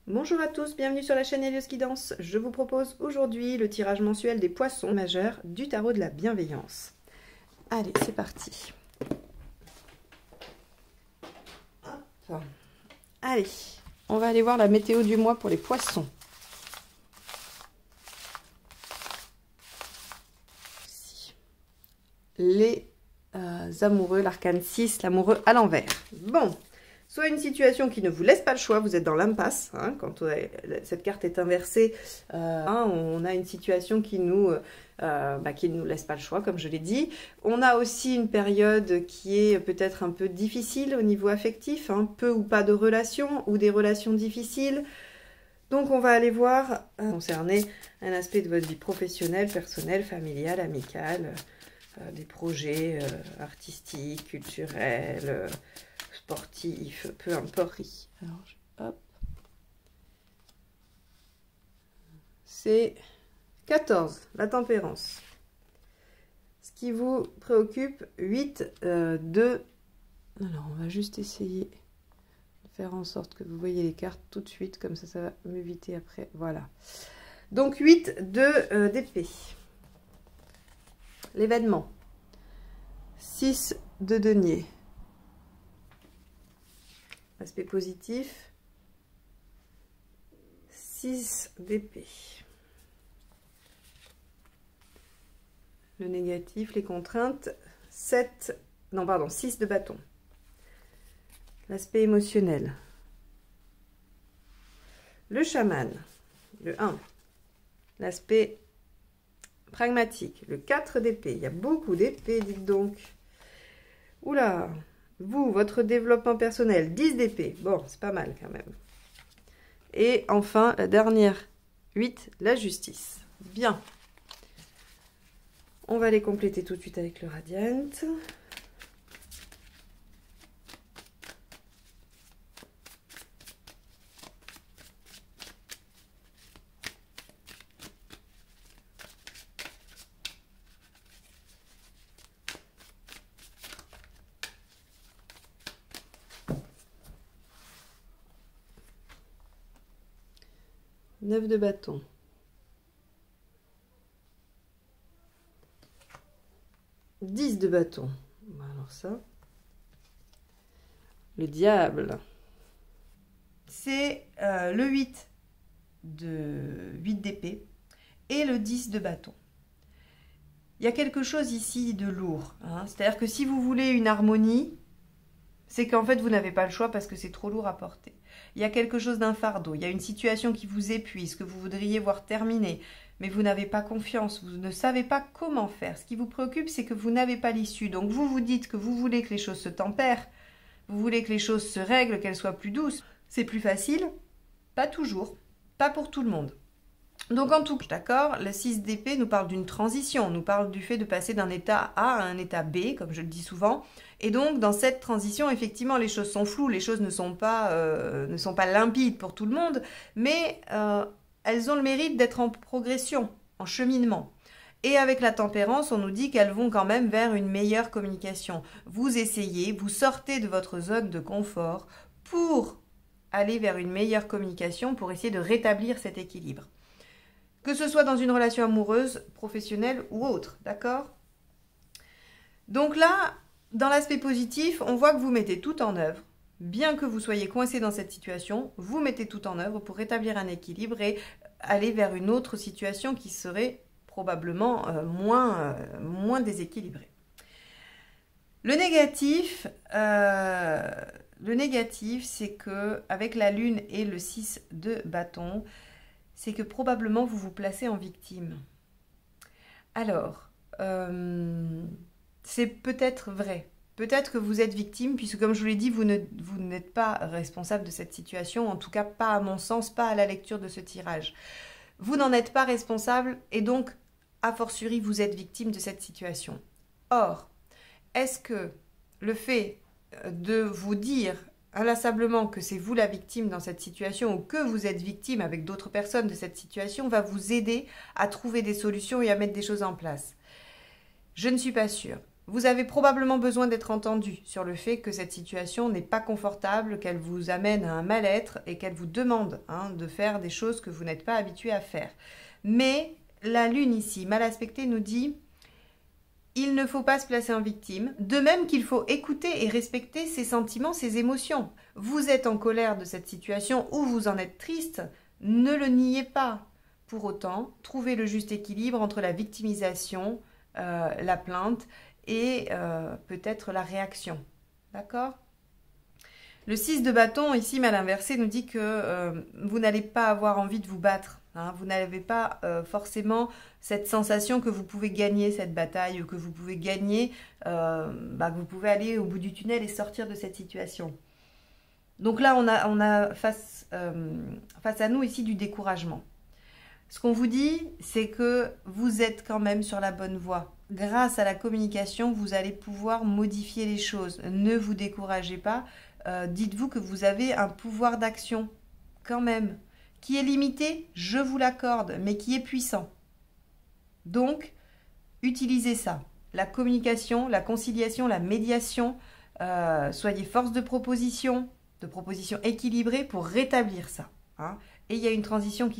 Bonjour à tous, bienvenue sur la chaîne Hélios Guidance. Je vous propose aujourd'hui le tirage mensuel des poissons majeurs du tarot de la bienveillance. Allez, c'est parti. Hop. Allez, on va aller voir la météo du mois pour les poissons. Les amoureux, l'arcane 6, l'amoureux à l'envers. Bon, soit une situation qui ne vous laisse pas le choix, vous êtes dans l'impasse, hein, quand cette carte est inversée, on a une situation qui ne nous laisse pas le choix, comme je l'ai dit. On a aussi une période qui est peut-être un peu difficile au niveau affectif, hein, peu ou pas de relations, ou des relations difficiles. Donc on va aller voir concerner un aspect de votre vie professionnelle, personnelle, familiale, amicale, des projets artistiques, culturels, sportifs, peu importe. Alors, hop. C'est 14, la tempérance. Ce qui vous préoccupe, 8, 2. Alors, on va juste essayer de faire en sorte que vous voyez les cartes tout de suite, comme ça va m'éviter après. Voilà. Donc, 8, 2 d'épée. L'événement. 6 de denier. Aspect positif. 6 d'épée. Le négatif, les contraintes. 6 de bâton. L'aspect émotionnel. Le chaman. Le 1. L'aspect pragmatique, le 4 d'épée. Il y a beaucoup d'épées, dites donc. Oula, vous, votre développement personnel, 10 d'épée. Bon, c'est pas mal quand même. Et enfin, la dernière, 8, la justice. Bien. On va les compléter tout de suite avec le Radiant. Neuf de bâton. Dix de bâton. Alors ça. Le diable. C'est le 8 d'épée et le 10 de bâton. Il y a quelque chose ici de lourd. Hein. C'est-à-dire que si vous voulez une harmonie, c'est qu'en fait vous n'avez pas le choix parce que c'est trop lourd à porter. Il y a quelque chose d'un fardeau, il y a une situation qui vous épuise, que vous voudriez voir terminer, mais vous n'avez pas confiance, vous ne savez pas comment faire. Ce qui vous préoccupe, c'est que vous n'avez pas l'issue. Donc vous vous dites que vous voulez que les choses se tempèrent, vous voulez que les choses se règlent, qu'elles soient plus douces. C'est plus facile, pas toujours, pas pour tout le monde. Donc en tout cas, d'accord, le 6 d'épée nous parle d'une transition, nous parle du fait de passer d'un état A à un état B, comme je le dis souvent. Et donc dans cette transition, effectivement, les choses sont floues, les choses ne sont pas limpides pour tout le monde, mais elles ont le mérite d'être en progression, en cheminement. Et avec la tempérance, on nous dit qu'elles vont quand même vers une meilleure communication. Vous essayez, vous sortez de votre zone de confort pour aller vers une meilleure communication, pour essayer de rétablir cet équilibre. Que ce soit dans une relation amoureuse, professionnelle ou autre, d'accord? Donc là, dans l'aspect positif, on voit que vous mettez tout en œuvre. Bien que vous soyez coincé dans cette situation, vous mettez tout en œuvre pour rétablir un équilibre et aller vers une autre situation qui serait probablement moins déséquilibrée. Le négatif, c'est que avec la lune et le 6 de bâton, c'est que probablement vous vous placez en victime. Alors, c'est peut-être vrai. Peut-être que vous êtes victime, puisque comme je vous l'ai dit, vous n'êtes pas responsable de cette situation, en tout cas pas à mon sens, pas à la lecture de ce tirage. Vous n'en êtes pas responsable et donc, a fortiori, vous êtes victime de cette situation. Or, est-ce que le fait de vous dire inlassablement que c'est vous la victime dans cette situation ou que vous êtes victime avec d'autres personnes de cette situation va vous aider à trouver des solutions et à mettre des choses en place? Je ne suis pas sûre. Vous avez probablement besoin d'être entendu sur le fait que cette situation n'est pas confortable, qu'elle vous amène à un mal-être et qu'elle vous demande de faire des choses que vous n'êtes pas habitué à faire. Mais la lune ici, mal aspectée, nous dit il ne faut pas se placer en victime, de même qu'il faut écouter et respecter ses sentiments, ses émotions. Vous êtes en colère de cette situation ou vous en êtes triste, ne le niez pas. Pour autant, trouvez le juste équilibre entre la victimisation, la plainte et peut-être la réaction. D'accord ? Le 6 de bâton, ici mal inversé, nous dit que vous n'allez pas avoir envie de vous battre. Vous n'avez pas forcément cette sensation que vous pouvez gagner cette bataille, ou que vous pouvez gagner, que vous pouvez aller au bout du tunnel et sortir de cette situation. Donc là, on a face à nous ici du découragement. Ce qu'on vous dit, c'est que vous êtes quand même sur la bonne voie. Grâce à la communication, vous allez pouvoir modifier les choses. Ne vous découragez pas. Dites-vous que vous avez un pouvoir d'action, quand même, qui est limité, je vous l'accorde, mais qui est puissant. Donc, utilisez ça. La communication, la conciliation, la médiation, soyez force de proposition équilibrée pour rétablir ça. Et il y a une transition qui